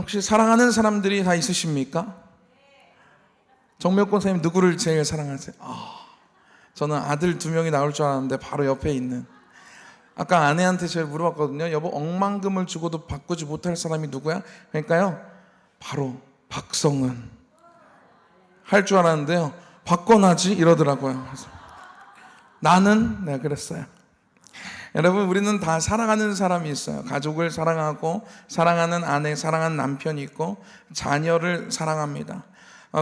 혹시 사랑하는 사람들이 다 있으십니까? 정명권 선생님 누구를 제일 사랑하세요? 저는 아들 2명이 나올 줄 알았는데 바로 옆에 있는, 아까 아내한테 제가 물어봤거든요. 여보, 억만금을 주고도 바꾸지 못할 사람이 누구야? 그러니까요, 바로 박성은. 할 줄 알았는데요, 바꿔놔지 이러더라고요. 그래서 나는 네, 그랬어요. 여러분, 우리는 다 사랑하는 사람이 있어요. 가족을 사랑하고, 사랑하는 아내, 사랑하는 남편이 있고, 자녀를 사랑합니다.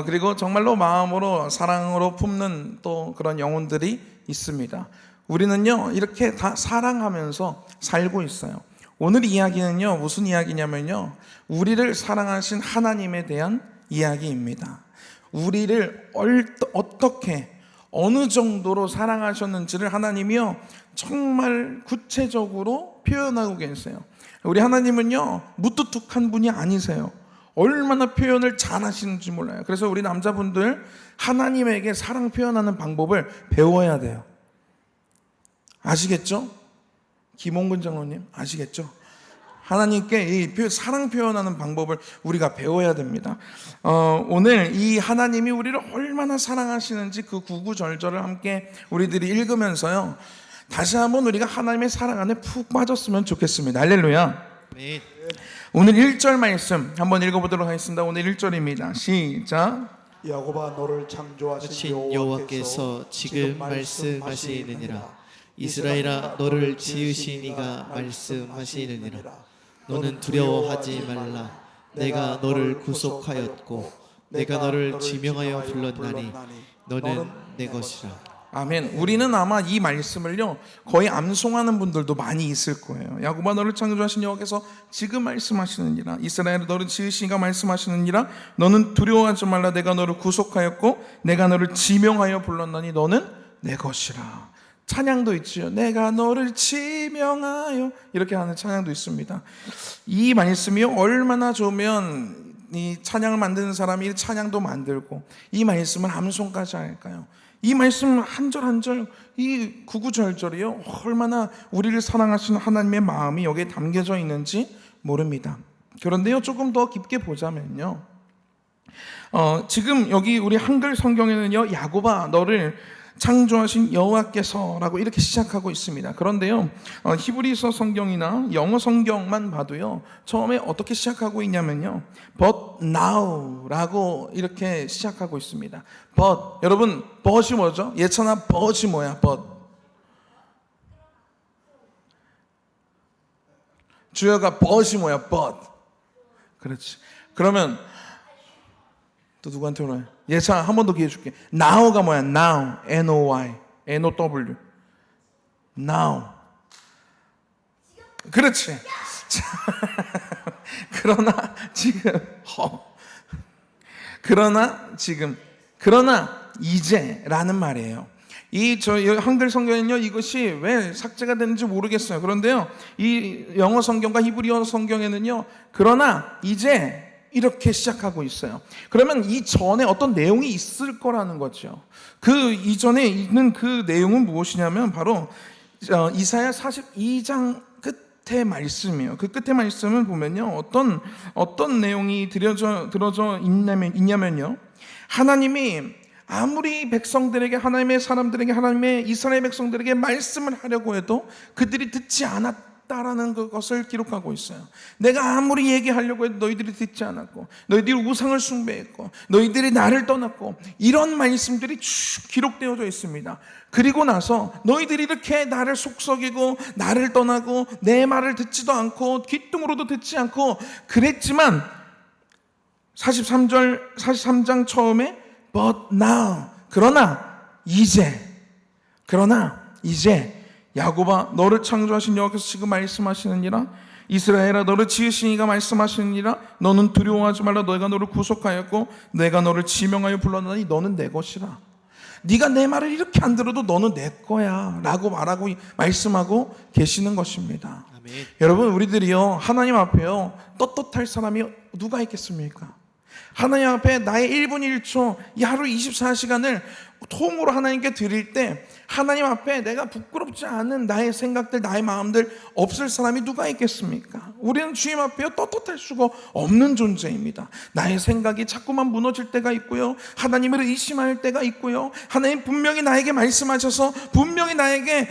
그리고 정말로 마음으로 사랑으로 품는 또 그런 영혼들이 있습니다. 우리는요, 이렇게 다 사랑하면서 살고 있어요. 오늘 이야기는요, 무슨 이야기냐면요, 우리를 사랑하신 하나님에 대한 이야기입니다. 우리를 어떻게, 어느 정도로 사랑하셨는지를 하나님이요, 정말 구체적으로 표현하고 계세요. 우리 하나님은요, 무뚝뚝한 분이 아니세요. 얼마나 표현을 잘 하시는지 몰라요. 그래서 우리 남자분들, 하나님에게 사랑 표현하는 방법을 배워야 돼요. 아시겠죠? 김홍근 장로님 아시겠죠? 하나님께 이 사랑 표현하는 방법을 우리가 배워야 됩니다. 오늘 이 하나님이 우리를 얼마나 사랑하시는지 그 구구절절을 함께 우리들이 읽으면서요, 다시 한번 우리가 하나님의 사랑 안에 푹 빠졌으면 좋겠습니다. 할렐루야. 네. 오늘 1절 말씀 한번 읽어보도록 하겠습니다. 오늘 1절입니다. 시작. 야곱아, 너를 창조하신 여호와께서 지금 말씀하시느니라. 이스라엘아, 너를 지으신 이가 말씀하시느니라. 너는 두려워하지 말라. 내가 너를 구속하였고 내가 너를 지명하여 불렀나니 너는 내 것이라. 아멘. 우리는 아마 이 말씀을요, 거의 암송하는 분들도 많이 있을 거예요. 야곱아, 너를 창조하신 여호와께서 지금 말씀하시느니라. 이스라엘아, 너를 지으신 이가 말씀하시느니라. 너는 두려워하지 말라. 내가 너를 구속하였고 내가 너를 지명하여 불렀나니 너는 내 것이라. 찬양도 있지요. 내가 너를 지명하여, 이렇게 하는 찬양도 있습니다. 이 말씀이요, 얼마나 좋으면 이 찬양을 만드는 사람이 이 찬양도 만들고 이 말씀을 암송까지 할까요? 이 말씀 한 절 한 절, 이 구구절절이요, 얼마나 우리를 사랑하시는 하나님의 마음이 여기에 담겨져 있는지 모릅니다. 그런데요, 조금 더 깊게 보자면요, 지금 여기 우리 한글 성경에는요, 야곱아, 너를 창조하신 여호와께서라고 이렇게 시작하고 있습니다. 그런데요, 히브리서 성경이나 영어 성경만 봐도요, 처음에 어떻게 시작하고 있냐면요, but now라고 이렇게 시작하고 있습니다. but, 여러분, but이 뭐죠? 예찬아, but이 뭐야? but. 주여가 but이 뭐야? but. 그렇지. 그러면 또 누구한테 오나요? 예찬아, 한 번 더 기회 줄게. now가 뭐야? now, N-O-Y, N-O-W, now. 그렇지. 그러나 지금, 그러나 이제라는 말이에요. 저 한글 성경은요, 이것이 왜 삭제가 됐는지 모르겠어요. 그런데요, 이 영어 성경과 히브리어 성경에는요, 그러나 이제 이렇게 시작하고 있어요. 그러면 이 전에 어떤 내용이 있을 거라는 거죠. 그 이전에 있는 그 내용은 무엇이냐면 바로 이사야 42장 끝의 말씀이에요. 그 끝의 말씀을 보면요, 어떤 내용이 들어져 있냐면요, 하나님이 아무리 백성들에게, 하나님의 사람들에게, 하나님의 이스라엘 백성들에게 말씀을 하려고 해도 그들이 듣지 않았다라는 그것을 기록하고 있어요. 내가 아무리 얘기하려고 해도 너희들이 듣지 않았고, 너희들이 우상을 숭배했고, 너희들이 나를 떠났고, 이런 말씀들이 쭉 기록되어져 있습니다. 그리고 나서 너희들이 이렇게 나를 속썩이고 나를 떠나고 내 말을 듣지도 않고 귀뚱으로도 듣지 않고 그랬지만, 43장 처음에 but now, 그러나 이제 야곱아, 너를 창조하신 여호와께서 지금 말씀하시느니라. 이스라엘아, 너를 지으신 이가 말씀하시느니라. 너는 두려워하지 말라. 내가 너를 구속하였고 내가 너를 지명하여 불렀나니 너는 내 것이라. 네가 내 말을 이렇게 안 들어도 너는 내 거야 라고 말씀하고 계시는 것입니다. 아멘. 여러분, 우리들이요, 하나님 앞에요, 떳떳할 사람이 누가 있겠습니까? 하나님 앞에 나의 1분 1초, 이 하루 24시간을 통으로 하나님께 드릴 때 하나님 앞에 내가 부끄럽지 않은 나의 생각들, 나의 마음들 없을 사람이 누가 있겠습니까? 우리는 주님 앞에 떳떳할 수가 없는 존재입니다. 나의 생각이 자꾸만 무너질 때가 있고요, 하나님을 의심할 때가 있고요, 하나님 분명히 나에게 말씀하셔서 분명히 나에게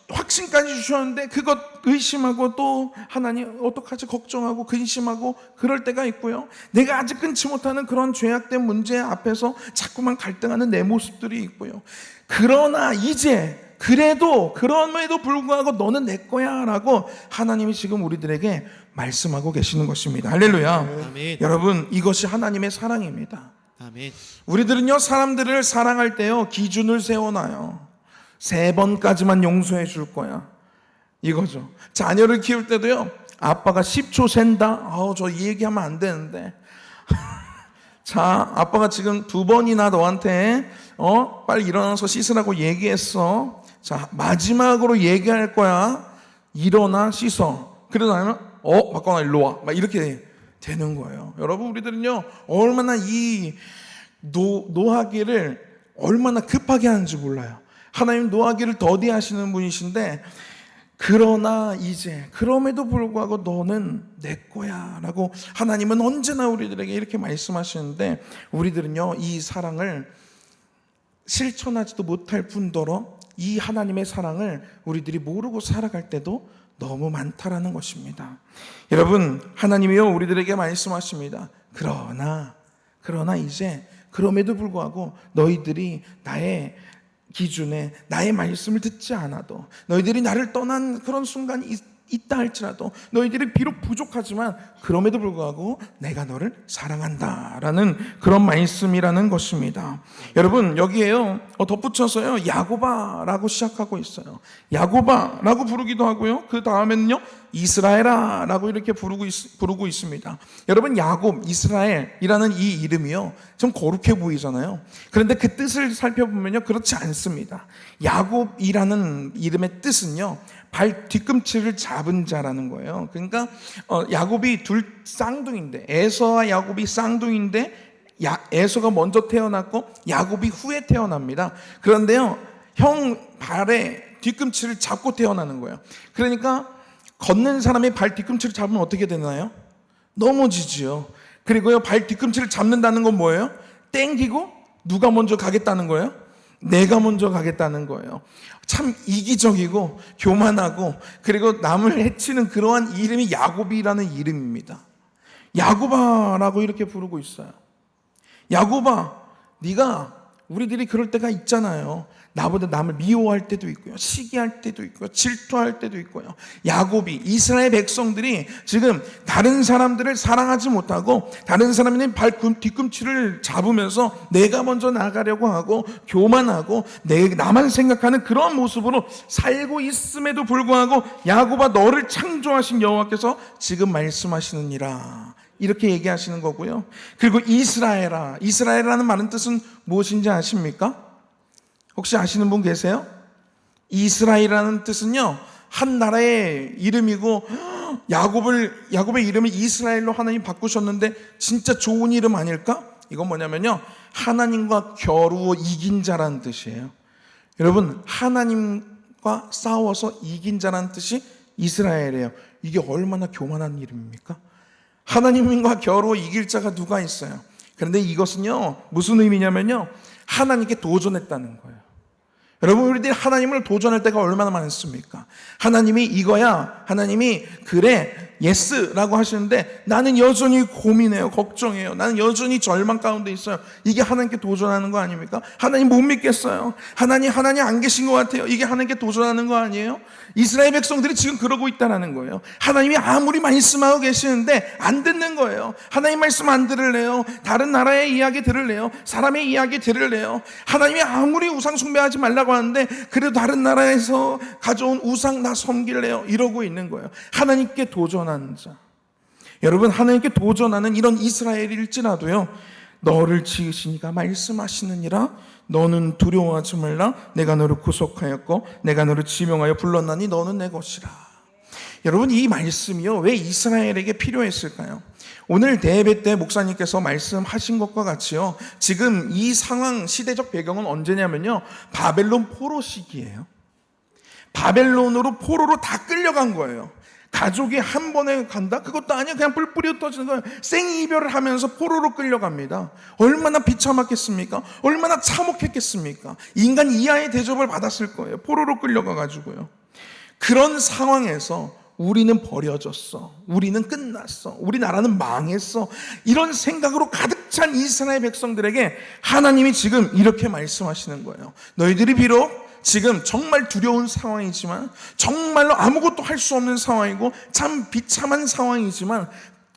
확신까지 주셨는데 그것 의심하고 또 하나님 어떡하지 걱정하고 근심하고 그럴 때가 있고요, 내가 아직 끊지 못하는 그런 죄악된 문제 앞에서 자꾸만 갈등하는 내 모습들이 있고요. 그러나 이제 그래도 그럼에도 불구하고 너는 내 거야 라고 하나님이 지금 우리들에게 말씀하고 계시는 것입니다. 할렐루야. 아멘. 여러분, 이것이 하나님의 사랑입니다. 아멘. 우리들은요, 사람들을 사랑할 때요, 기준을 세워놔요. 3번까지만 용서해 줄 거야, 이거죠. 자녀를 키울 때도요, 아빠가 10초 센다. 저 이 얘기하면 안 되는데. 자, 아빠가 지금 2번이나 너한테 빨리 일어나서 씻으라고 얘기했어. 자, 마지막으로 얘기할 거야. 일어나 씻어. 그러다 나면 바꿔놔, 일로 와. 막 이렇게 되는 거예요. 여러분, 우리들은요, 얼마나 이 노하기를 얼마나 급하게 하는지 몰라요. 하나님 노하기를 더디하시는 분이신데, 그러나 이제 그럼에도 불구하고 너는 내 거야 라고 하나님은 언제나 우리들에게 이렇게 말씀하시는데, 우리들은요, 이 사랑을 실천하지도 못할 뿐더러 이 하나님의 사랑을 우리들이 모르고 살아갈 때도 너무 많다라는 것입니다. 여러분, 하나님이요, 우리들에게 말씀하십니다. 그러나 이제 그럼에도 불구하고 너희들이 나의 기준에 나의 말씀을 듣지 않아도, 너희들이 나를 떠난 그런 순간이 있다 할지라도, 너희들이 비록 부족하지만 그럼에도 불구하고 내가 너를 사랑한다라는 그런 말씀이라는 것입니다. 여러분, 여기에요, 덧붙여서요, 야고바라고 시작하고 있어요. 야고바라고 부르기도 하고요, 그 다음에는요, 이스라엘아라고 이렇게 부르고 있습니다. 여러분, 야곱, 이스라엘이라는 이 이름이요, 좀 거룩해 보이잖아요. 그런데 그 뜻을 살펴보면요, 그렇지 않습니다. 야곱이라는 이름의 뜻은요, 발 뒤꿈치를 잡은 자라는 거예요. 그러니까 야곱이 둘 쌍둥이인데, 에서와 야곱이 쌍둥이인데, 에서가 먼저 태어났고 야곱이 후에 태어납니다. 그런데요, 형 발에 뒤꿈치를 잡고 태어나는 거예요. 그러니까 걷는 사람이 발 뒤꿈치를 잡으면 어떻게 되나요? 넘어지지요. 그리고요, 발 뒤꿈치를 잡는다는 건 뭐예요? 땡기고 누가 먼저 가겠다는 거예요? 내가 먼저 가겠다는 거예요. 참 이기적이고 교만하고 그리고 남을 해치는 그러한 이름이 야곱이라는 이름입니다. 야곱아라고 이렇게 부르고 있어요. 야곱아, 네가, 우리들이 그럴 때가 있잖아요. 나보다 남을 미워할 때도 있고요, 시기할 때도 있고요, 질투할 때도 있고요. 야곱이, 이스라엘 백성들이 지금 다른 사람들을 사랑하지 못하고 다른 사람의 발 뒤꿈치를 잡으면서 내가 먼저 나가려고 하고 교만하고 나만 생각하는 그런 모습으로 살고 있음에도 불구하고, 야곱아, 너를 창조하신 여호와께서 지금 말씀하시느니라, 이렇게 얘기하시는 거고요. 그리고 이스라엘아, 이스라엘이라는 말은 뜻은 무엇인지 아십니까? 혹시 아시는 분 계세요? 이스라엘이라는 뜻은요, 한 나라의 이름이고, 야곱의 이름을 이스라엘로 하나님 바꾸셨는데 진짜 좋은 이름 아닐까? 이건 뭐냐면요, 하나님과 겨루어 이긴 자라는 뜻이에요. 여러분, 하나님과 싸워서 이긴 자라는 뜻이 이스라엘이에요. 이게 얼마나 교만한 이름입니까? 하나님과 겨루어 이길 자가 누가 있어요? 그런데 이것은요, 무슨 의미냐면요, 하나님께 도전했다는 거예요. 여러분, 우리들이 하나님을 도전할 때가 얼마나 많습니까? 하나님이 이거야, 하나님이 그래, 예스라고 하시는데 나는 여전히 고민해요, 걱정해요, 나는 여전히 절망 가운데 있어요. 이게 하나님께 도전하는 거 아닙니까? 하나님 못 믿겠어요, 하나님 안 계신 것 같아요. 이게 하나님께 도전하는 거 아니에요? 이스라엘 백성들이 지금 그러고 있다는 거예요. 하나님이 아무리 말씀하고 계시는데 안 듣는 거예요. 하나님 말씀 안 들을래요, 다른 나라의 이야기 들을래요, 사람의 이야기 들을래요. 하나님이 아무리 우상 숭배하지 말라고 하는데 그래도 다른 나라에서 가져온 우상 나 섬길래요, 이러고 있는 거예요. 하나님께 도전하는 자. 여러분, 하나님께 도전하는 이런 이스라엘일지라도요, 너를 지으신 이가 말씀하시느니라, 너는 두려워하지 말라, 내가 너를 구속하였고 내가 너를 지명하여 불렀나니 너는 내 것이라. 여러분, 이 말씀이요, 왜 이스라엘에게 필요했을까요? 오늘 대예배 때 목사님께서 말씀하신 것과 같이요, 지금 이 상황, 시대적 배경은 언제냐면요, 바벨론 포로 시기예요. 바벨론으로 포로로 다 끌려간 거예요. 가족이 한 번에 간다? 그것도 아니야. 그냥 뿔뿔이 터지는 거예요. 생이별을 하면서 포로로 끌려갑니다. 얼마나 비참했겠습니까? 얼마나 참혹했겠습니까? 인간 이하의 대접을 받았을 거예요. 포로로 끌려가가지고요. 그런 상황에서 우리는 버려졌어, 우리는 끝났어, 우리나라는 망했어, 이런 생각으로 가득 찬 이스라엘 백성들에게 하나님이 지금 이렇게 말씀하시는 거예요. 너희들이 비록 지금 정말 두려운 상황이지만, 정말로 아무것도 할 수 없는 상황이고 참 비참한 상황이지만,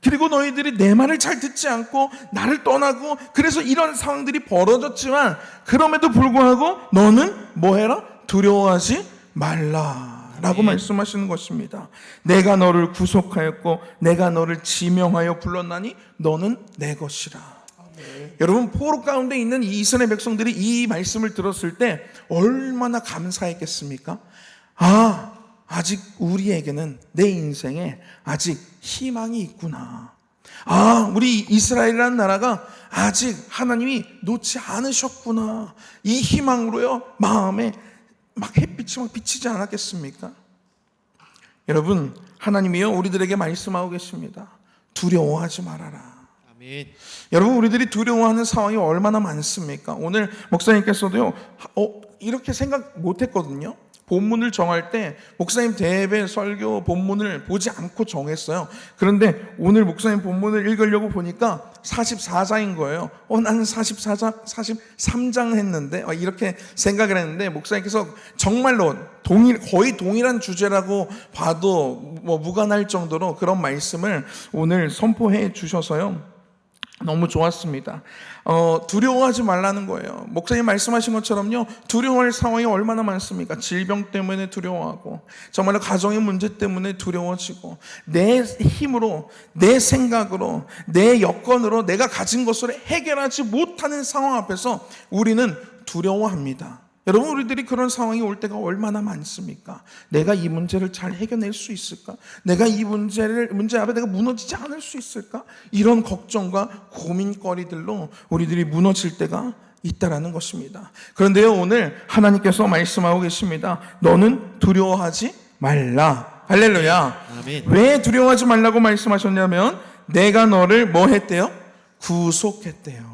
그리고 너희들이 내 말을 잘 듣지 않고 나를 떠나고, 그래서 이런 상황들이 벌어졌지만, 그럼에도 불구하고 너는 뭐 해라? 두려워하지 말라 라고 말씀하시는 것입니다. 내가 너를 구속하였고 내가 너를 지명하여 불렀나니 너는 내 것이라. 여러분, 포로 가운데 있는 이 이스라엘 백성들이 이 말씀을 들었을 때 얼마나 감사했겠습니까? 아직 우리에게는, 내 인생에 아직 희망이 있구나. 우리 이스라엘이라는 나라가 아직 하나님이 놓지 않으셨구나. 이 희망으로요, 마음에 막 햇빛이 막 비치지 않았겠습니까? 여러분, 하나님이요, 우리들에게 말씀하고 계십니다. 두려워하지 말아라. 아멘. 여러분, 우리들이 두려워하는 상황이 얼마나 많습니까? 오늘 목사님께서도요, 이렇게 생각 못했거든요. 본문을 정할 때 목사님 대예배 설교 본문을 보지 않고 정했어요. 그런데 오늘 목사님 본문을 읽으려고 보니까 44장인 거예요. 나는 43장 했는데, 이렇게 생각을 했는데, 목사님께서 정말로 거의 동일한 주제라고 봐도 무관할 정도로 그런 말씀을 오늘 선포해 주셔서요, 너무 좋았습니다. 두려워하지 말라는 거예요. 목사님 말씀하신 것처럼요, 두려워할 상황이 얼마나 많습니까? 질병 때문에 두려워하고, 정말로 가정의 문제 때문에 두려워지고, 내 힘으로, 내 생각으로, 내 여건으로 내가 가진 것으로 해결하지 못하는 상황 앞에서 우리는 두려워합니다. 여러분, 우리들이 그런 상황이 올 때가 얼마나 많습니까? 내가 이 문제를 잘 해결낼 수 있을까? 내가 이 문제 앞에 내가 무너지지 않을 수 있을까? 이런 걱정과 고민거리들로 우리들이 무너질 때가 있다라는 것입니다. 그런데요, 오늘 하나님께서 말씀하고 계십니다. 너는 두려워하지 말라. 할렐루야. 아멘. 왜 두려워하지 말라고 말씀하셨냐면, 내가 너를 뭐 했대요? 구속했대요.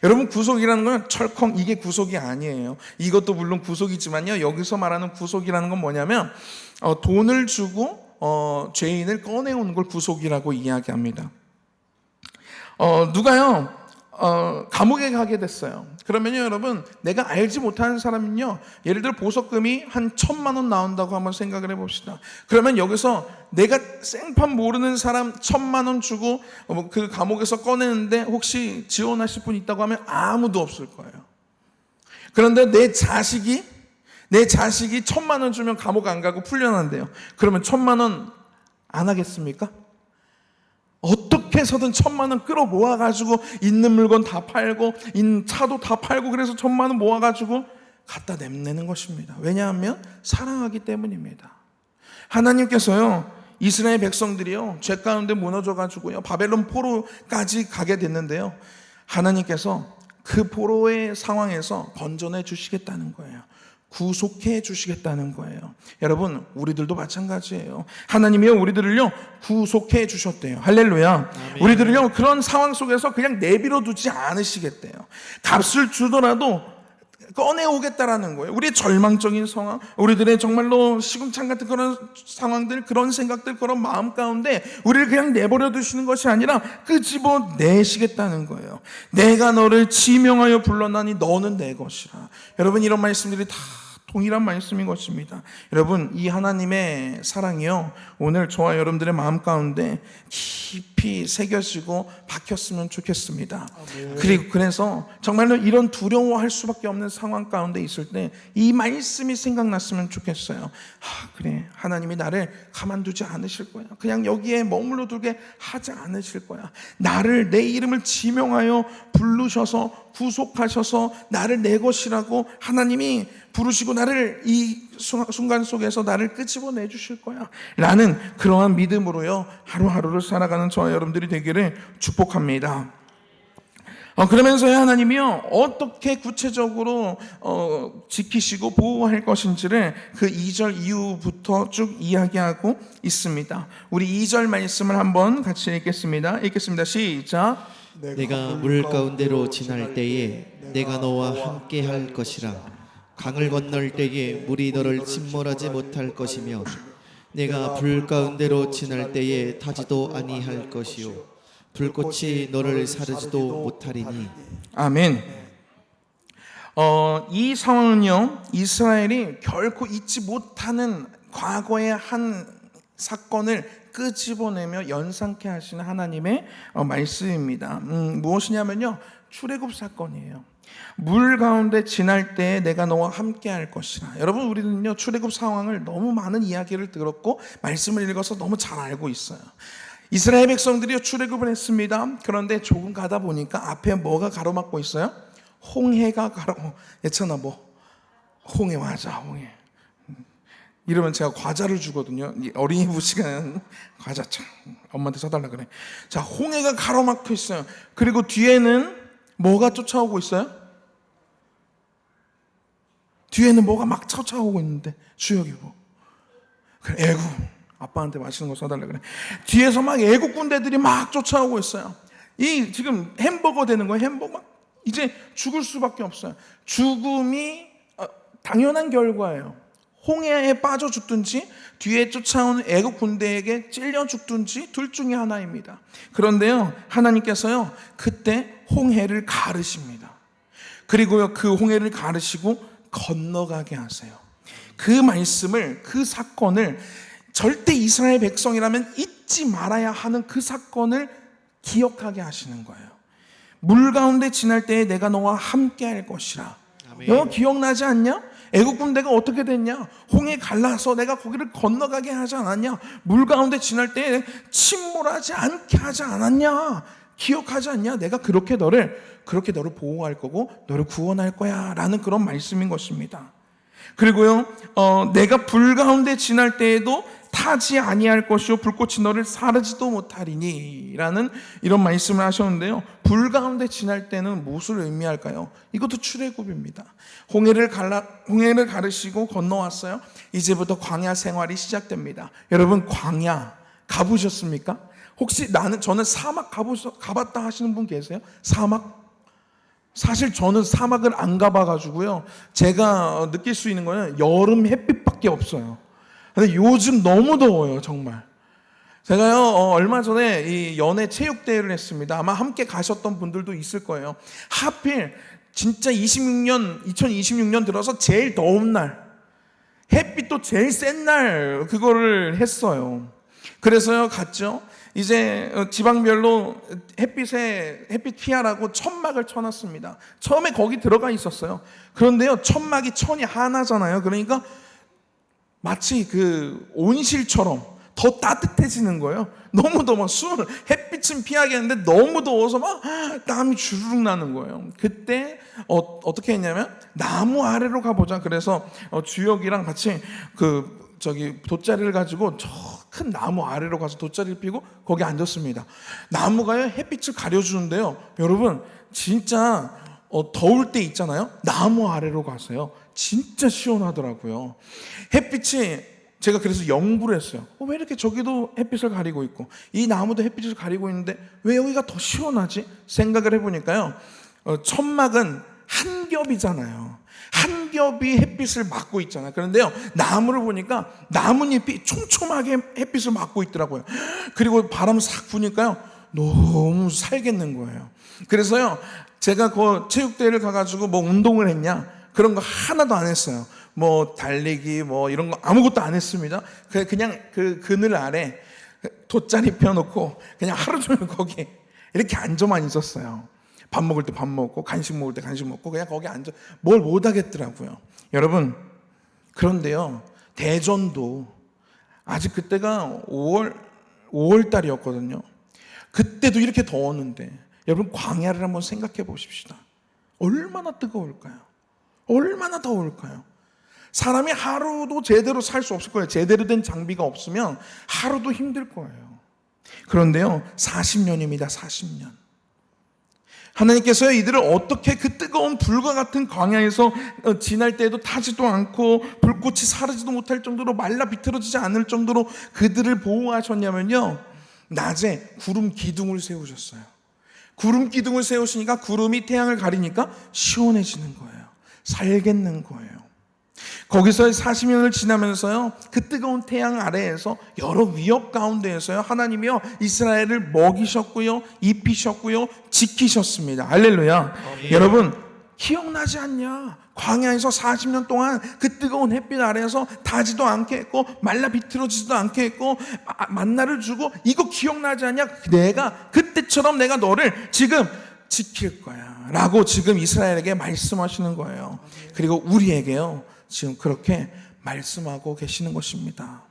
여러분, 구속이라는 건 철컹 이게 구속이 아니에요. 이것도 물론 구속이지만요, 여기서 말하는 구속이라는 건 뭐냐면, 돈을 주고 죄인을 꺼내오는 걸 구속이라고 이야기합니다. 누가요, 감옥에 가게 됐어요. 그러면요, 여러분, 내가 알지 못하는 사람은요, 예를 들어 보석금이 한 1,000만 원 나온다고 한번 생각을 해봅시다. 그러면 여기서 내가 생판 모르는 사람 1,000만 원 주고 그 감옥에서 꺼내는데 혹시 지원하실 분 있다고 하면 아무도 없을 거예요. 그런데 내 자식이 1,000만 원 주면 감옥 안 가고 풀려난대요. 그러면 1,000만 원 안 하겠습니까? 어떻게 해서든 1,000만 원 끌어 모아가지고 있는 물건 다 팔고 차도 다 팔고, 그래서 1,000만 원 모아가지고 갖다 내는 것입니다. 왜냐하면 사랑하기 때문입니다. 하나님께서요, 이스라엘 백성들이요, 죄 가운데 무너져가지고요, 바벨론 포로까지 가게 됐는데요, 하나님께서 그 포로의 상황에서 건져내 주시겠다는 거예요. 구속해 주시겠다는 거예요. 여러분, 우리들도 마찬가지예요. 하나님이요, 우리들을요 구속해 주셨대요. 할렐루야. 아멘. 우리들을요 그런 상황 속에서 그냥 내버려 두지 않으시겠대요. 값을 주더라도 꺼내오겠다라는 거예요. 우리의 절망적인 상황, 우리들의 정말로 시궁창 같은 그런 상황들, 그런 생각들, 그런 마음 가운데 우리를 그냥 내버려 두시는 것이 아니라 끄집어내시겠다는 거예요. 내가 너를 지명하여 불렀나니 너는 내 것이라. 여러분, 이런 말씀들이 다 동일한 말씀인 것입니다. 여러분, 이 하나님의 사랑이요, 오늘 저와 여러분들의 마음 가운데 깊이 새겨지고 박혔으면 좋겠습니다. 그래서 정말로 이런 두려워할 수밖에 없는 상황 가운데 있을 때 이 말씀이 생각났으면 좋겠어요. 그래, 하나님이 나를 가만두지 않으실 거야. 그냥 여기에 머물러 두게 하지 않으실 거야. 나를, 내 이름을 지명하여 부르셔서 구속하셔서 나를 내 것이라고 하나님이 부르시고 나를 이 순간 속에서 나를 끄집어내 주실 거야 라는 그러한 믿음으로요 하루하루를 살아가는 저와 여러분들이 되기를 축복합니다. 그러면서요 하나님이요 어떻게 구체적으로 지키시고 보호할 것인지를 그 2절 이후부터 쭉 이야기하고 있습니다. 우리 2절 말씀을 한번 같이 읽겠습니다. 시작. 내가 물 가운데로 지날 때에 내가 너와 함께 할 것이라. 강을 건널 때에 물이 너를 침몰하지 못할 것이며 내가 불 가운데로 지날 때에 타지도 아니할 것이요 불꽃이 너를 사르지도 못하리니. 아멘. 이 상황은요 이스라엘이 결코 잊지 못하는 과거의 한 사건을 끄집어내며 연상케 하시는 하나님의 말씀입니다. 무엇이냐면요 출애굽 사건이에요. 물 가운데 지날 때에 내가 너와 함께 할 것이라. 여러분 우리는요 출애굽 상황을 너무 많은 이야기를 들었고 말씀을 읽어서 너무 잘 알고 있어요. 이스라엘 백성들이 출애굽을 했습니다. 그런데 조금 가다 보니까 앞에 뭐가 가로막고 있어요? 홍해가 예찬아 홍해 맞아 홍해. 이러면 제가 과자를 주거든요. 어린이부 시간 과자 참 엄마한테 사달라 그래. 자 홍해가 가로막혀 있어요. 그리고 뒤에는 뭐가 쫓아오고 있어요? 뒤에는 뭐가 막 쫓아오고 있는데 주역이고 그래 애굽 아빠한테 맛있는 거 사달라 그래. 뒤에서 막 애국 군대들이 막 쫓아오고 있어요. 이 지금 햄버거 되는 거예요. 햄버거 이제 죽을 수밖에 없어요. 죽음이 당연한 결과예요. 홍해에 빠져 죽든지 뒤에 쫓아오는 애국 군대에게 찔려 죽든지 둘 중에 하나입니다. 그런데요 하나님께서요 그때 홍해를 가르십니다. 그리고요 그 홍해를 가르시고 건너가게 하세요. 그 말씀을 그 사건을 절대 이스라엘 백성이라면 잊지 말아야 하는 그 사건을 기억하게 하시는 거예요. 물 가운데 지날 때에 내가 너와 함께 할 것이라. 너 기억나지 않냐? 애국 군대가 어떻게 됐냐? 홍해 갈라서 내가 거기를 건너가게 하지 않았냐? 물 가운데 지날 때에 침몰하지 않게 하지 않았냐? 기억하지 않냐? 내가 그렇게 너를 보호할 거고 너를 구원할 거야 라는 그런 말씀인 것입니다. 그리고요 내가 불 가운데 지날 때에도 타지 아니할 것이요 불꽃이 너를 사르지도 못하리니 라는 이런 말씀을 하셨는데요 불 가운데 지날 때는 무엇을 의미할까요? 이것도 출애굽입니다. 홍해를 가르시고 건너왔어요. 이제부터 광야 생활이 시작됩니다. 여러분 광야 가보셨습니까? 혹시 저는 사막 가봤다 하시는 분 계세요? 사막? 사실 저는 사막을 안 가봐가지고요 제가 느낄 수 있는 거는 여름 햇빛밖에 없어요. 근데 요즘 너무 더워요 정말. 제가요 얼마 전에 이 연애 체육대회를 했습니다. 아마 함께 가셨던 분들도 있을 거예요. 하필 진짜 2026년 들어서 제일 더운 날 햇빛도 제일 센 날 그거를 했어요. 그래서요 갔죠. 이제 지방별로 햇빛 피하라고 천막을 쳐놨습니다. 처음에 거기 들어가 있었어요. 그런데요 천막이 천이 하나잖아요. 그러니까 마치 그 온실처럼 더 따뜻해지는 거예요. 너무 더워 햇빛은 피하겠는데 너무 더워서 막 땀이 주르륵 나는 거예요. 그때 어떻게 했냐면 나무 아래로 가보자. 그래서 주혁이랑 같이 돗자리를 가지고 저 큰 나무 아래로 가서 돗자리를 피고 거기 앉았습니다. 나무가요 햇빛을 가려주는데요 여러분 진짜 더울 때 있잖아요. 나무 아래로 가세요. 진짜 시원하더라고요. 햇빛이 제가 그래서 연구를 했어요. 왜 이렇게 저기도 햇빛을 가리고 있고 이 나무도 햇빛을 가리고 있는데 왜 여기가 더 시원하지? 생각을 해보니까요 천막은 한 겹이잖아요. 한 겹이 햇빛을 막고 있잖아요. 그런데요 나무를 보니까 나뭇잎이 촘촘하게 햇빛을 막고 있더라고요. 그리고 바람 싹 부니까요 너무 살겠는 거예요. 그래서요 제가 그 체육대회를 가가지고 뭐 운동을 했냐 그런 거 하나도 안 했어요. 뭐 달리기 뭐 이런 거 아무것도 안 했습니다. 그냥 그 그늘 아래 돗자리 펴놓고 그냥 하루 종일 거기 이렇게 앉아만 있었어요. 밥 먹을 때 밥 먹고 간식 먹을 때 간식 먹고 그냥 거기 앉아 뭘 못 하겠더라고요. 여러분 그런데요 대전도 아직 그때가 5월 달이었거든요. 그때도 이렇게 더웠는데 여러분 광야를 한번 생각해 보십시다. 얼마나 뜨거울까요? 얼마나 더울까요? 사람이 하루도 제대로 살 수 없을 거예요. 제대로 된 장비가 없으면 하루도 힘들 거예요. 그런데요, 40년입니다. 40년. 하나님께서 이들을 어떻게 그 뜨거운 불과 같은 광야에서 지날 때에도 타지도 않고 불꽃이 사르지도 못할 정도로 말라 비틀어지지 않을 정도로 그들을 보호하셨냐면요, 낮에 구름 기둥을 세우셨어요. 구름 기둥을 세우시니까 구름이 태양을 가리니까 시원해지는 거예요. 살겠는 거예요. 거기서 40년을 지나면서요, 그 뜨거운 태양 아래에서 여러 위협 가운데에서요, 하나님이요 이스라엘을 먹이셨고요, 입히셨고요, 지키셨습니다. 할렐루야. 여러분, 기억나지 않냐? 광야에서 40년 동안 그 뜨거운 햇빛 아래에서 타지도 않게 했고 말라 비틀어지지도 않게 했고 만나를 주고, 이거 기억나지 않냐? 내가 그때처럼 내가 너를 지금 지킬 거야 라고 지금 이스라엘에게 말씀하시는 거예요. 그리고 우리에게요 지금 그렇게 말씀하고 계시는 것입니다.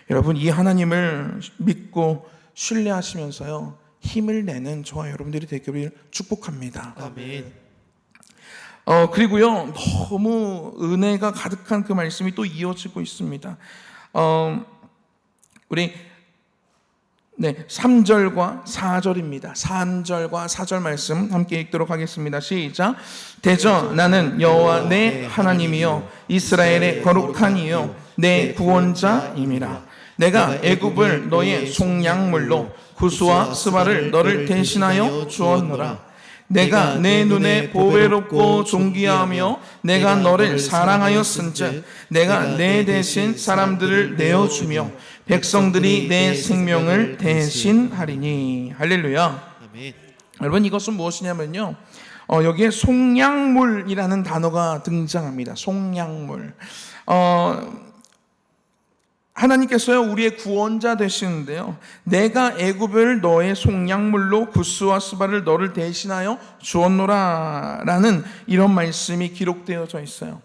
여러분, 이 하나님을 믿고 신뢰하시면서요 힘을 내는 저와 여러분들이 되기를 축복합니다. 아멘. 그리고요 너무 은혜가 가득한 그 말씀이 또 이어지고 있습니다. 우리 3절과 4절입니다. 3절과 4절 말씀 함께 읽도록 하겠습니다. 시작. 대저 나는 여호와 내 하나님이요 이스라엘의 거룩한 이요 내 구원자임이라. 내가 애굽을 너의 속량물로 구스와 스바를 너를 대신하여 주었노라. 내가 내 눈에 보배롭고 존귀하며 내가 너를 사랑하였은즉 내가 내 대신 사람들을 내어주며 백성들이 내 생명을 대신하리니. 할렐루야. 아멘. 여러분, 이것은 무엇이냐면요, 여기에 속량물이라는 단어가 등장합니다. 속량물. 하나님께서요 우리의 구원자 되시는데요, 내가 애굽을 너의 속량물로 구스와 스바를 너를 대신하여 주었노라 라는 이런 말씀이 기록되어져 있어요.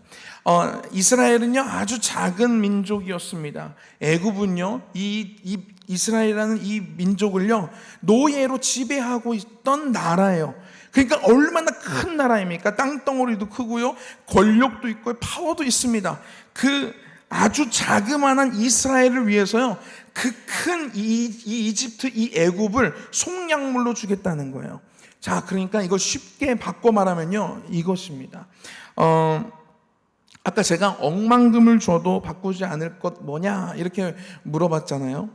이스라엘은요 아주 작은 민족이었습니다. 애굽은요 이스라엘이라는 이 민족을요 노예로 지배하고 있던 나라예요. 그러니까 얼마나 큰 나라입니까? 땅덩어리도 크고요, 권력도 있고 파워도 있습니다. 그 아주 자그마한 이스라엘을 위해서요 그 큰 이집트 이 애굽을 속량물로 주겠다는 거예요. 자, 그러니까 이거 쉽게 바꿔 말하면요 이것입니다. 아까 제가 억만금을 줘도 바꾸지 않을 것 뭐냐 이렇게 물어봤잖아요.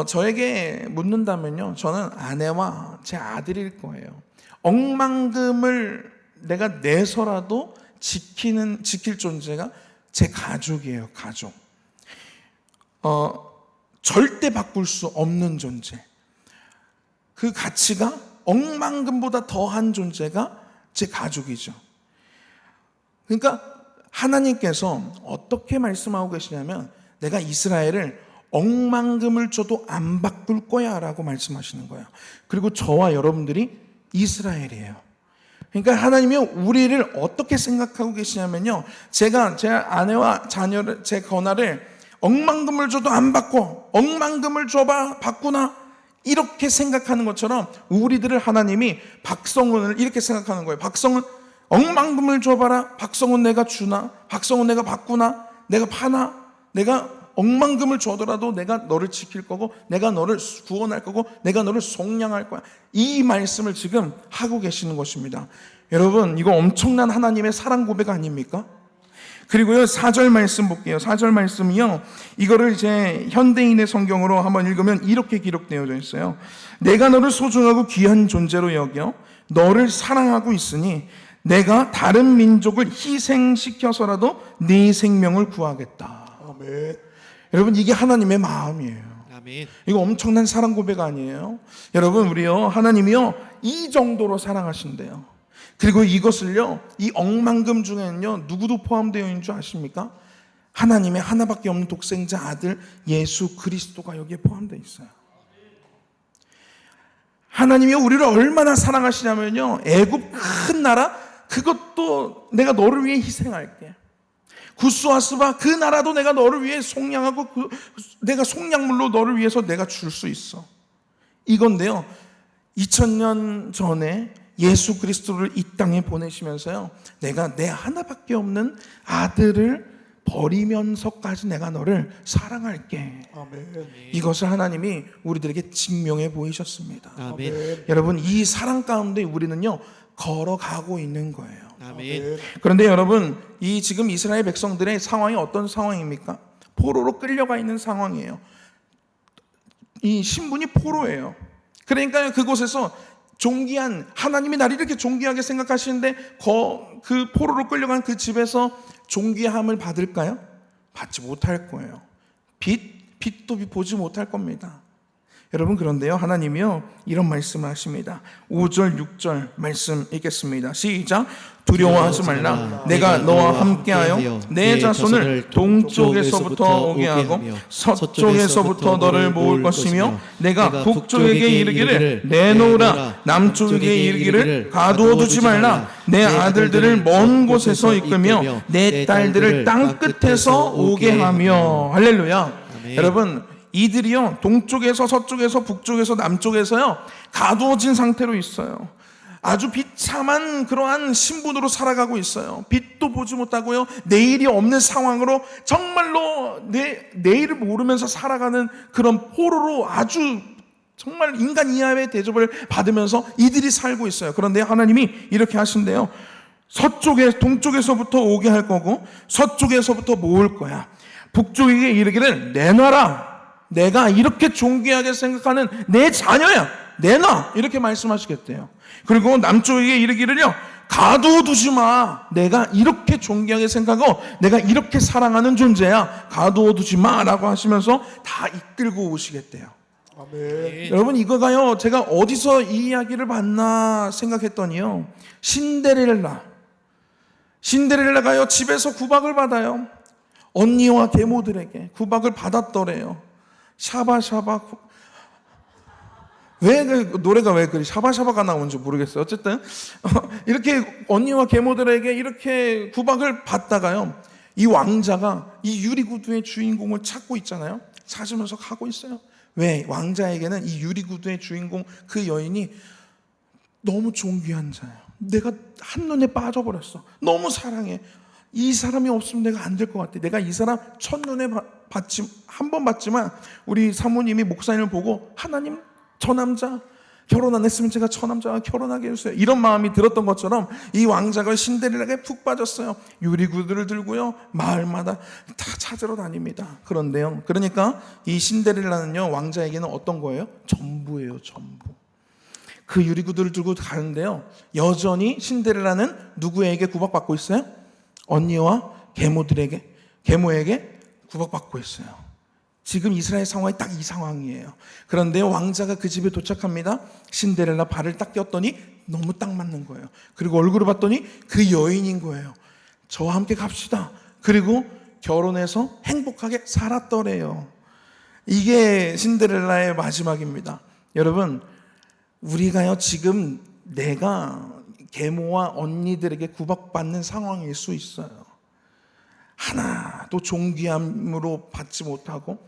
저에게 묻는다면요 저는 아내와 제 아들일 거예요. 억만금을 내가 내서라도 지킬 존재가 제 가족이에요. 가족. 절대 바꿀 수 없는 존재. 그 가치가 억만금보다 더한 존재가 제 가족이죠. 그러니까 하나님께서 어떻게 말씀하고 계시냐면 내가 이스라엘을 억만금을 줘도 안 바꿀 거야 라고 말씀하시는 거예요. 그리고 저와 여러분들이 이스라엘이에요. 그러니까 하나님이 우리를 어떻게 생각하고 계시냐면요, 제가 제 아내와 자녀를, 제 권한을 억만금을 줘도 안 바꿔, 억만금을 줘봐 바꾸나 이렇게 생각하는 것처럼 우리들을 하나님이 박성훈을 이렇게 생각하는 거예요. 박성훈 억만금을 줘봐라, 박성훈 내가 주나, 박성훈 내가 바꾸나, 내가 파나, 내가 억만금을 줘더라도 내가 너를 지킬 거고 내가 너를 구원할 거고 내가 너를 속량할 거야. 이 말씀을 지금 하고 계시는 것입니다. 여러분, 이거 엄청난 하나님의 사랑 고백 아닙니까? 그리고요 4절 말씀 볼게요. 4절 말씀이요, 이거를 이제 현대인의 성경으로 한번 읽으면 이렇게 기록되어져 있어요. 내가 너를 소중하고 귀한 존재로 여겨 너를 사랑하고 있으니 내가 다른 민족을 희생시켜서라도 네 생명을 구하겠다. 아멘. 여러분, 이게 하나님의 마음이에요. 아멘. 이거 엄청난 사랑 고백 아니에요? 여러분, 우리요 하나님이요 이 정도로 사랑하신대요. 그리고 이것을요 이 억만금 중에는요 누구도 포함되어 있는 줄 아십니까? 하나님의 하나밖에 없는 독생자 아들 예수 그리스도가 여기에 포함되어 있어요. 하나님이 우리를 얼마나 사랑하시냐면요, 애굽 큰 나라 그것도 내가 너를 위해 희생할게. 구스와 스바 그 나라도 내가 너를 위해 속량하고 내가 속량물로 너를 위해서 내가 줄 수 있어. 이건데요 2000년 전에 예수 그리스도를 이 땅에 보내시면서요, 내가 내 하나밖에 없는 아들을 버리면서까지 내가 너를 사랑할게. 아멘. 이것을 하나님이 우리들에게 증명해 보이셨습니다. 아멘. 여러분, 이 사랑 가운데 우리는요 걸어가고 있는 거예요. 아멘. 그런데 여러분, 이 지금 이스라엘 백성들의 상황이 어떤 상황입니까? 포로로 끌려가 있는 상황이에요. 이 신분이 포로예요. 그러니까 그곳에서 존귀한, 하나님이 나를 이렇게 존귀하게 생각하시는데 그 포로로 끌려간 그 집에서 존귀함을 받을까요? 받지 못할 거예요. 빛도 보지 못할 겁니다. 여러분, 그런데요, 하나님이요 이런 말씀을 하십니다. 5절 6절 말씀 읽겠습니다. 시작. 두려워하지 말라. 내가 너와 함께하여 내 자손을 동쪽에서부터 오게 하고 서쪽에서부터 너를 모을 것이며 내가 북쪽에게 이르기를 내놓으라, 남쪽에게 이르기를 가두어 두지 말라. 내 아들들을 먼 곳에서 이끌며 내 딸들을 땅 끝에서 오게 하며. 할렐루야. 여러분, 이들이요 동쪽에서 서쪽에서 북쪽에서 남쪽에서요 가두어진 상태로 있어요. 아주 비참한 그러한 신분으로 살아가고 있어요. 빛도 보지 못하고요, 내일이 없는 상황으로 정말로 내일을 모르면서 살아가는 그런 포로로 아주 정말 인간 이하의 대접을 받으면서 이들이 살고 있어요. 그런데 하나님이 이렇게 하신대요. 동쪽에서부터 오게 할 거고 서쪽에서부터 모을 거야. 북쪽에게 이르기를 내놔라. 내가 이렇게 존귀하게 생각하는 내 자녀야, 내놔, 이렇게 말씀하시겠대요. 그리고 남쪽에게 이르기를요 가두어 두지 마. 내가 이렇게 존귀하게 생각하고 내가 이렇게 사랑하는 존재야, 가두어 두지 마 라고 하시면서 다 이끌고 오시겠대요. 아멘. 여러분, 이거가요 제가 어디서 이 이야기를 봤나 생각했더니요, 신데렐라가요 집에서 구박을 받아요. 언니와 계모들에게 구박을 받았더래요. 샤바샤바. 왜 노래가 왜 그리 샤바샤바가 나오는지 모르겠어요. 어쨌든 이렇게 언니와 계모들에게 이렇게 구박을 받다가요, 이 왕자가 이 유리구두의 주인공을 찾고 있잖아요. 찾으면서 가고 있어요. 왜? 왕자에게는 이 유리구두의 주인공 그 여인이 너무 존귀한 자예요. 내가 한눈에 빠져버렸어. 너무 사랑해. 이 사람이 없으면 내가 안 될 것 같아. 내가 이 사람 첫눈에 한 번 봤지만 우리 사모님이 목사님을 보고, 하나님, 저 남자 결혼 안 했으면 제가 저 남자와 결혼하게 해주세요, 이런 마음이 들었던 것처럼 이 왕자가 신데렐라에 푹 빠졌어요. 유리구두를 들고요 마을마다 다 찾으러 다닙니다. 그런데요, 그러니까 이 신데렐라는요 왕자에게는 어떤 거예요? 전부예요, 전부. 그 유리구두를 들고 가는데요, 여전히 신데렐라는 누구에게 구박받고 있어요? 언니와 계모에게 구박받고 있어요. 지금 이스라엘 상황이 딱 이 상황이에요. 그런데 왕자가 그 집에 도착합니다. 신데렐라 발을 딱 꼈더니 너무 딱 맞는 거예요. 그리고 얼굴을 봤더니 그 여인인 거예요. 저와 함께 갑시다. 그리고 결혼해서 행복하게 살았더래요. 이게 신데렐라의 마지막입니다. 여러분, 우리가요 지금 내가 계모와 언니들에게 구박받는 상황일 수 있어요. 하나도 존귀함으로 받지 못하고,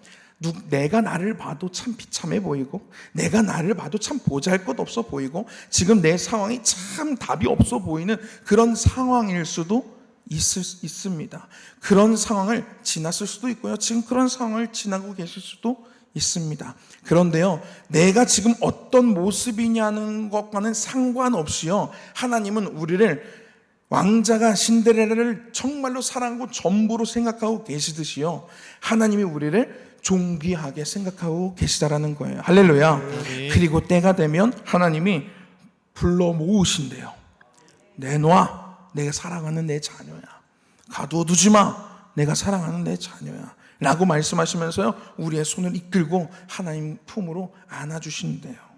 내가 나를 봐도 참 비참해 보이고, 내가 나를 봐도 참 보잘것없어 보이고, 지금 내 상황이 참 답이 없어 보이는 그런 상황일 수도 있습니다. 그런 상황을 지났을 수도 있고요, 지금 그런 상황을 지나고 계실 수도 있습니다. 그런데요, 내가 지금 어떤 모습이냐는 것과는 상관없이요, 하나님은 우리를, 왕자가 신데렐라를 정말로 사랑하고 전부로 생각하고 계시듯이요, 하나님이 우리를 존귀하게 생각하고 계시다라는 거예요. 할렐루야. 네. 그리고 때가 되면 하나님이 불러 모으신대요. 내놔, 내가 사랑하는 내 자녀야. 가두어 두지 마, 내가 사랑하는 내 자녀야 라고 말씀하시면서요 우리의 손을 이끌고 하나님 품으로 안아주신대요.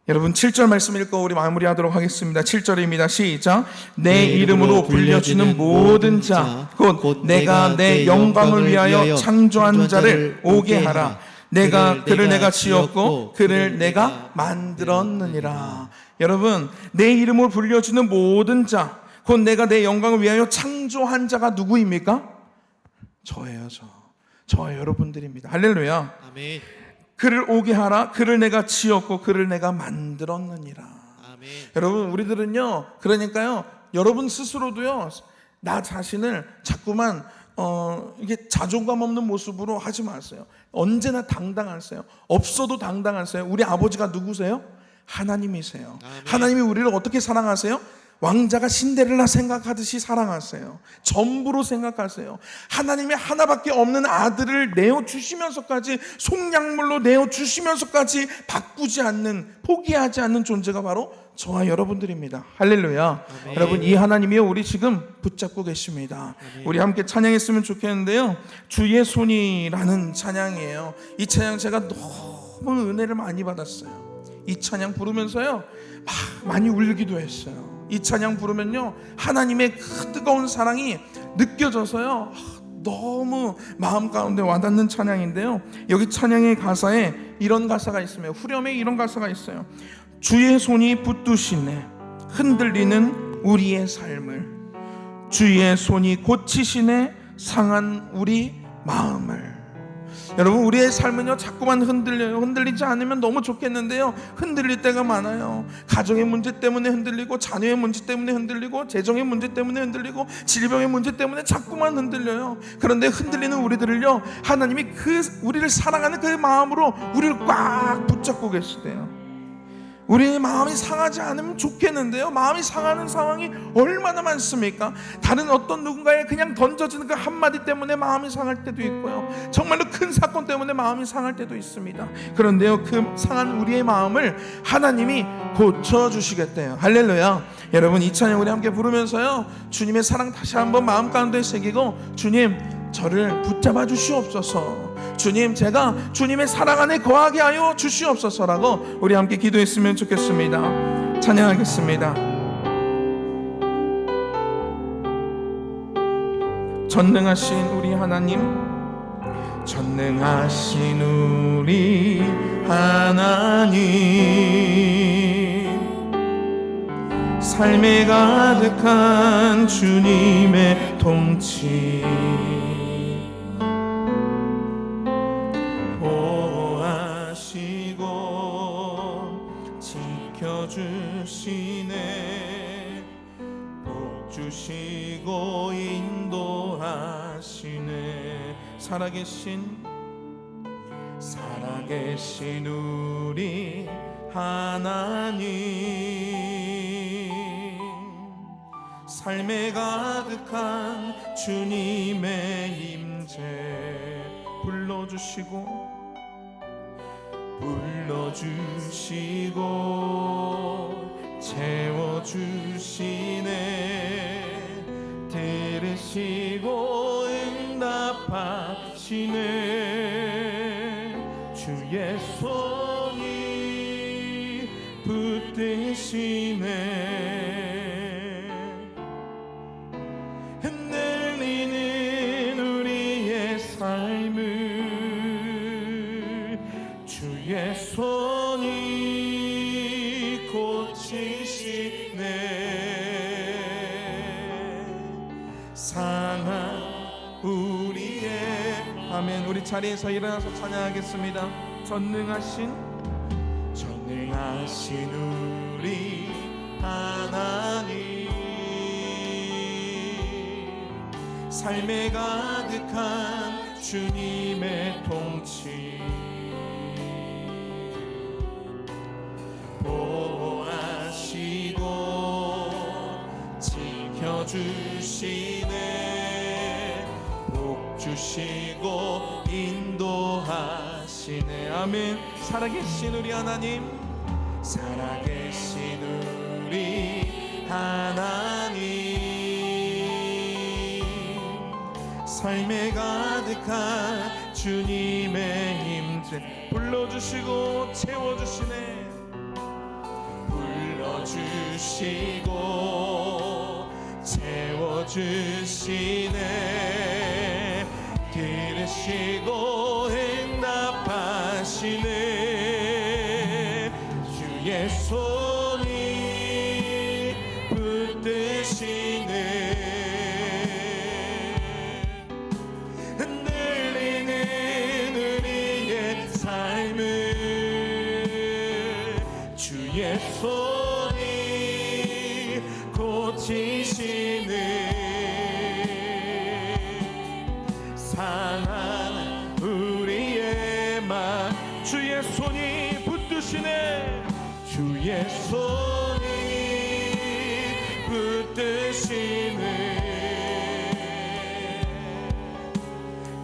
여러분, 7절 말씀 읽고 우리 마무리하도록 하겠습니다. 7절입니다. 시작. 내 이름으로 불려지는 모든 자, 곧 내가 내 영광을 위하여 창조한 자를 오게 하라. 그를 내가 지었고 그를 내가 만들었느니라. 여러분, 내 이름으로 불려지는 모든 자, 곧 내가 내 영광을 위하여 창조한 자가 누구입니까? 저예요, 저 여러분들입니다. 할렐루야. 아멘. 그를 오게 하라. 그를 내가 지었고 그를 내가 만들었느니라. 아멘. 여러분, 우리들은요, 그러니까요, 여러분 스스로도요, 나 자신을 자꾸만 이게 자존감 없는 모습으로 하지 마세요. 언제나 당당하세요. 없어도 당당하세요. 우리 아버지가 누구세요? 하나님이세요. 아멘. 하나님이 우리를 어떻게 사랑하세요? 왕자가 신데렐라 생각하듯이 사랑하세요. 전부로 생각하세요. 하나님이 하나밖에 없는 아들을 내어주시면서까지, 속량물로 내어주시면서까지 바꾸지 않는, 포기하지 않는 존재가 바로 저와 여러분들입니다. 할렐루야. 아멘. 여러분, 이 하나님이요, 우리 지금 붙잡고 계십니다. 아멘. 우리 함께 찬양했으면 좋겠는데요, 주의 손이라는 찬양이에요. 이 찬양 제가 너무 은혜를 많이 받았어요. 이 찬양 부르면서요, 막 많이 울기도 했어요. 이 찬양 부르면요, 하나님의 그 뜨거운 사랑이 느껴져서요, 너무 마음 가운데 와닿는 찬양인데요, 여기 찬양의 가사에 이런 가사가 있습니다. 후렴에 이런 가사가 있어요. 주의 손이 붙드시네 흔들리는 우리의 삶을, 주의 손이 고치시네 상한 우리 마음을. 여러분, 우리의 삶은요, 자꾸만 흔들려요. 흔들리지 않으면 너무 좋겠는데요, 흔들릴 때가 많아요. 가정의 문제 때문에 흔들리고, 자녀의 문제 때문에 흔들리고, 재정의 문제 때문에 흔들리고, 질병의 문제 때문에 자꾸만 흔들려요. 그런데 흔들리는 우리들을요, 하나님이 우리를 사랑하는 그 마음으로 우리를 꽉 붙잡고 계시대요. 우리의 마음이 상하지 않으면 좋겠는데요, 마음이 상하는 상황이 얼마나 많습니까? 다른 어떤 누군가의 그냥 던져지는 그 한마디 때문에 마음이 상할 때도 있고요, 정말로 큰 사건 때문에 마음이 상할 때도 있습니다. 그런데요, 그 상한 우리의 마음을 하나님이 고쳐주시겠대요. 할렐루야. 여러분, 이 찬양 우리 함께 부르면서요, 주님의 사랑 다시 한번 마음 가운데 새기고, 주님, 저를 붙잡아 주시옵소서. 주님, 제가 주님의 사랑 안에 거하게 하여 주시옵소서라고 우리 함께 기도했으면 좋겠습니다. 찬양하겠습니다. 전능하신 우리 하나님, 전능하신 우리 하나님, 삶에 가득한 주님의 통치 주시네, 복 주시고 인도하시네. 살아계신 우리 하나님, 삶에 가득한 주님의 임재 불러주시고 채워주시네, 들으시고 응답하시네, 주의 손이 붙드시네, 흔들리는 우리의 삶을 주의 손이 고치시네, 상한 우리의. 아멘. 우리 자리에서 일어나서 찬양하겠습니다. 전능하신 우리 하나님, 삶에 가득한 주님의 통치 보호하시고 지켜주시네, 복 주시고 인도하시네. 아멘. 살아계신 우리 하나님, 살아계신 우리 하나님, 삶에 가득한 주님의 임재 불러주시고 채워주시네, 불러주시고 채워주시네, 들으시고 응답하시네, 주의 손이 붙드시네, 흔들리는 우리의 삶을 주의 손이 고치시네 상한 우리의 맘 주의 손이 붙드시네 주의 손이 붙드시네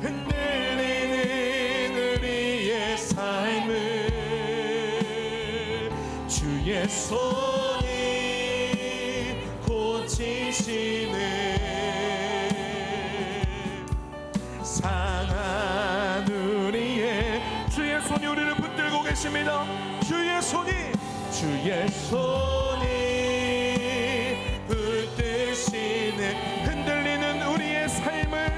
흔들리는 우리의 삶을 주의 손이 고치시네 상한 우리의 주의 손이 우리를 붙들고 계십니다 주의 손이 붙드시네 흔들리는 우리의 삶을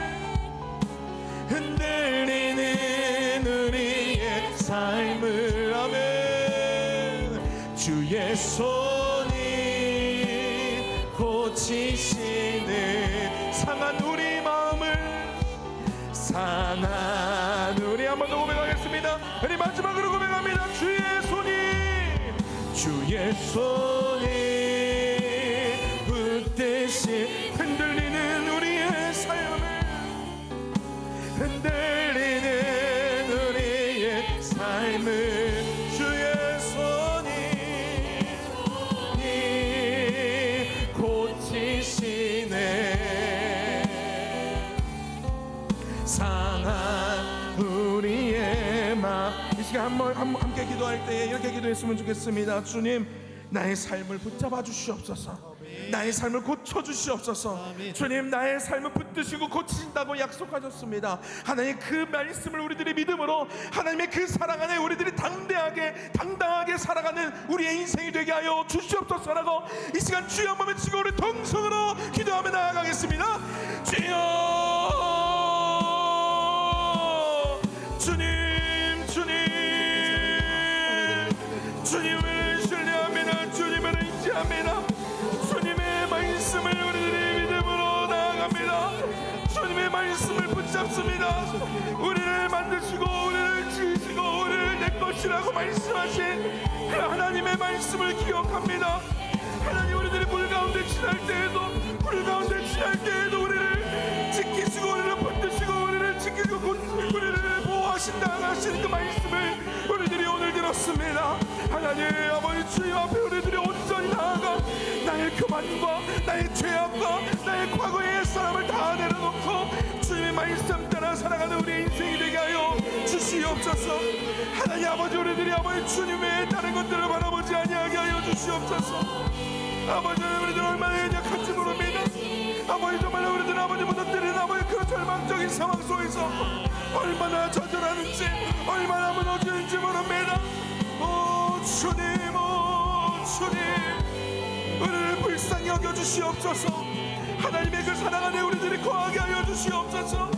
흔들리는 우리의 삶을 아멘 주의 손이 고치시네 상한 우리 마음을 상한 우리 한 번 더 고백하겠습니다 우리 마지막으로 고백합니다 주의 손이 붙드시 흔들리는 우리의 삶을 흔들리는 우리의 삶을 주의 손이 고치시네 상한 우리의 마음 이 시간 함께 기도할 때에 이렇게 기도했으면 좋겠습니다 주님 나의 삶을 붙잡아 주시옵소서 나의 삶을 고쳐주시옵소서 주님 나의 삶을 붙드시고 고치신다고 약속하셨습니다 하나님 그 말씀을 우리들이 믿음으로 하나님의 그 사랑 안에 우리들이 당당하게 살아가는 우리의 인생이 되게 하여 주시옵소서라고 이 시간 주여 한번 외치고 우리 동성으로 기도하며 나아가겠습니다 주여 주님을 신뢰합니다 주님을 의지합니다 주님의 말씀을 우리들이 믿음으로 나아갑니다 주님의 말씀을 붙잡습니다 우리를 만드시고 우리를 지으시고 우리를 내 것이라고 말씀하신 그 하나님의 말씀을 기억합니다 하나님 우리들이 물 가운데 지날 때에도 우리를 지키시고 우리를 붙드시고 우리를 지키고 우리를 보호하신다 하시는 그 말씀을 우리들이 오늘 들었습니다 하나님 아버지 주님 앞에 우리들이 온전히 나아가 나의 교만과 나의 죄악과 나의 과거의 사람을 다 내려놓고 주님의 말씀 따라 살아가는 우리의 인생이 되게 하여 주시옵소서 하나님 아버지 우리들이 아버지 주님 외에 다른 것들을 바라보지 아니하게 하여 주시옵소서 아버지 우리들 얼마나 연약한지 모릅니다 아버지 정말 우리들 아버지 무너뜨리는 아버지 그 절망적인 상황 속에서 얼마나 좌절하는지 얼마나 무너지는지 모릅니다 주님 우리를 불쌍히 여겨주시옵소서 하나님의 그 사랑 안에 우리들이 거하게 하여 주시옵소서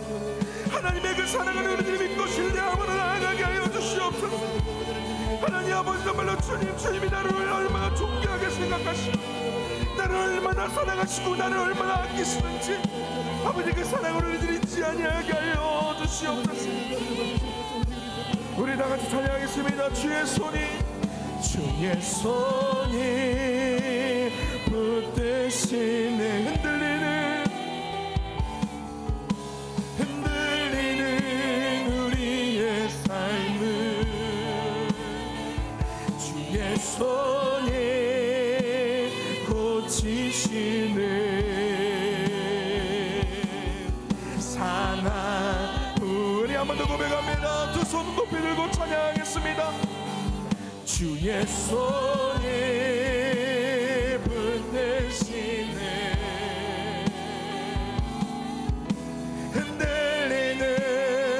하나님의 그 사랑 안에 우리들이 믿고 신뢰함으로 나아가게 하여 주시옵소서 하나님 아버지 정말로 주님이 나를 얼마나 존귀하게 생각하시고 나를 얼마나 사랑하시고 나를 얼마나 아끼시는지 아버지 그 사랑을 우리들이 잊지 아니하게 하여 주시옵소서 우리 다같이 찬양하겠습니다 주의 손이 붙드시네 흔들리는 우리의 삶을 주의 손이 고치시네 상한 우리 한 번 더 고백합니다 두 손 높이 들고 찬양하겠습니다 주의 손이 붙드시네 흔들리는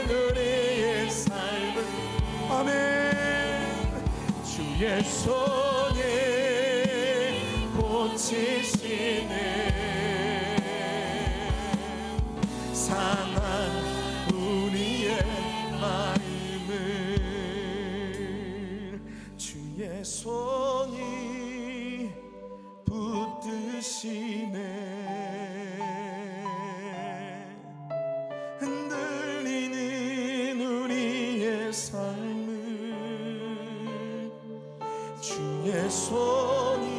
우리의 삶을 아멘 주의 손이 고치시네 상한 우리의 마음을 주의 손이 붙드시네 흔들리는 우리의 삶을 주의 손이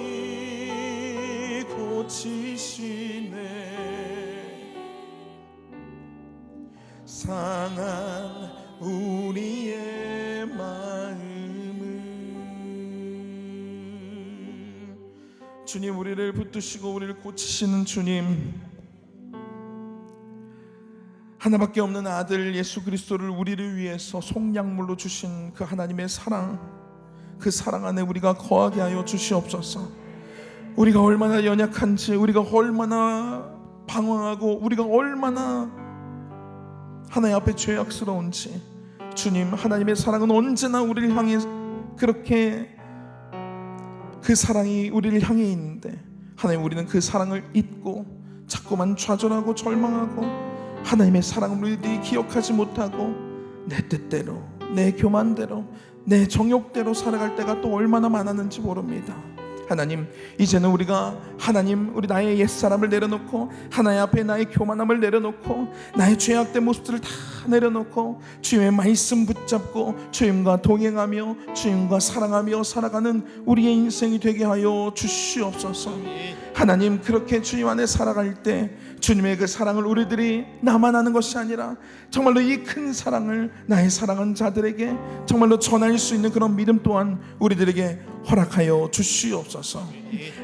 고치시네 상한 우리의 마음을. 주님, 우리를 붙드시고 우리를 고치시는 주님, 하나밖에 없는 아들 예수 그리스도를 우리를 위해서 속량물로 주신 그 하나님의 사랑, 그 사랑 안에 우리가 거하게 하여 주시옵소서. 우리가 얼마나 연약한지, 우리가 얼마나 방황하고, 우리가 얼마나 하나님 앞에 죄악스러운지, 주님, 하나님의 사랑은 언제나 우리를 향해 그렇게 그 사랑이 우리를 향해 있는데, 하나님, 우리는 그 사랑을 잊고 자꾸만 좌절하고 절망하고 하나님의 사랑을 우리들이 기억하지 못하고 내 뜻대로, 내 교만대로, 내 정욕대로 살아갈 때가 또 얼마나 많았는지 모릅니다. 하나님, 이제는 우리가 하나님, 우리 나의 옛사람을 내려놓고 하나님 앞에 나의 교만함을 내려놓고 나의 죄악된 모습들을 다 내려놓고 주님의 말씀 붙잡고 주님과 동행하며 주님과 사랑하며 살아가는 우리의 인생이 되게 하여 주시옵소서. 하나님, 그렇게 주님 안에 살아갈 때 주님의 그 사랑을 우리들이 나만 아는 것이 아니라 정말로 이 큰 사랑을 나의 사랑하는 자들에게 정말로 전할 수 있는 그런 믿음 또한 우리들에게 허락하여 주시옵소서.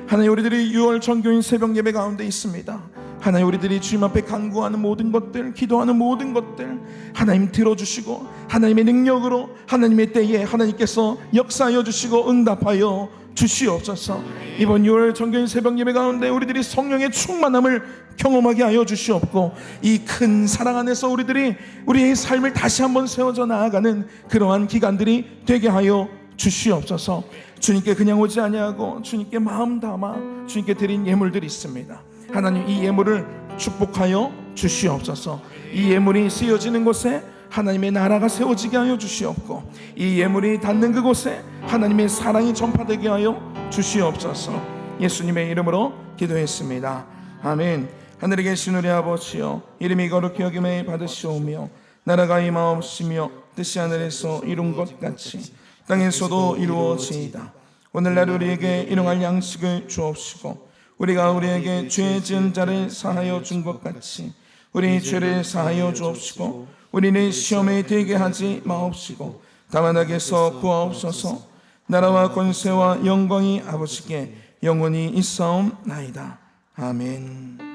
하나님, 우리들이 6월 정교인 새벽 예배 가운데 있습니다. 하나님, 우리들이 주님 앞에 간구하는 모든 것들, 기도하는 모든 것들 하나님 들어주시고 하나님의 능력으로 하나님의 때에 하나님께서 역사하여 주시고 응답하여 주시옵소서. 이번 6월 정교인 새벽 예배 가운데 우리들이 성령의 충만함을 경험하게 하여 주시옵고 이 큰 사랑 안에서 우리들이 우리의 삶을 다시 한번 세워져 나아가는 그러한 기간들이 되게 하여 주시옵소서. 주님께 그냥 오지 아니하고 주님께 마음 담아 주님께 드린 예물들이 있습니다. 하나님, 이 예물을 축복하여 주시옵소서. 이 예물이 쓰여지는 곳에 하나님의 나라가 세워지게 하여 주시옵고 이 예물이 닿는 그곳에 하나님의 사랑이 전파되게 하여 주시옵소서. 예수님의 이름으로 기도했습니다. 아멘. 하늘에 계신 우리 아버지여, 이름이 거룩히 여김에 받으시오며 나라가 임하옵시며 뜻이 하늘에서 이룬 것 같이 땅에서도 이루어지이다. 오늘날 우리에게 일용할 양식을 주옵시고 우리가 우리에게 죄 지은 자를 사하여 준 것 같이 우리 죄를 사하여 주옵시고 우리는 시험에 들게 하지 마옵시고 다만 악에서 구하옵소서. 나라와 권세와 영광이 아버지께 영원히 있사옵나이다. 아멘.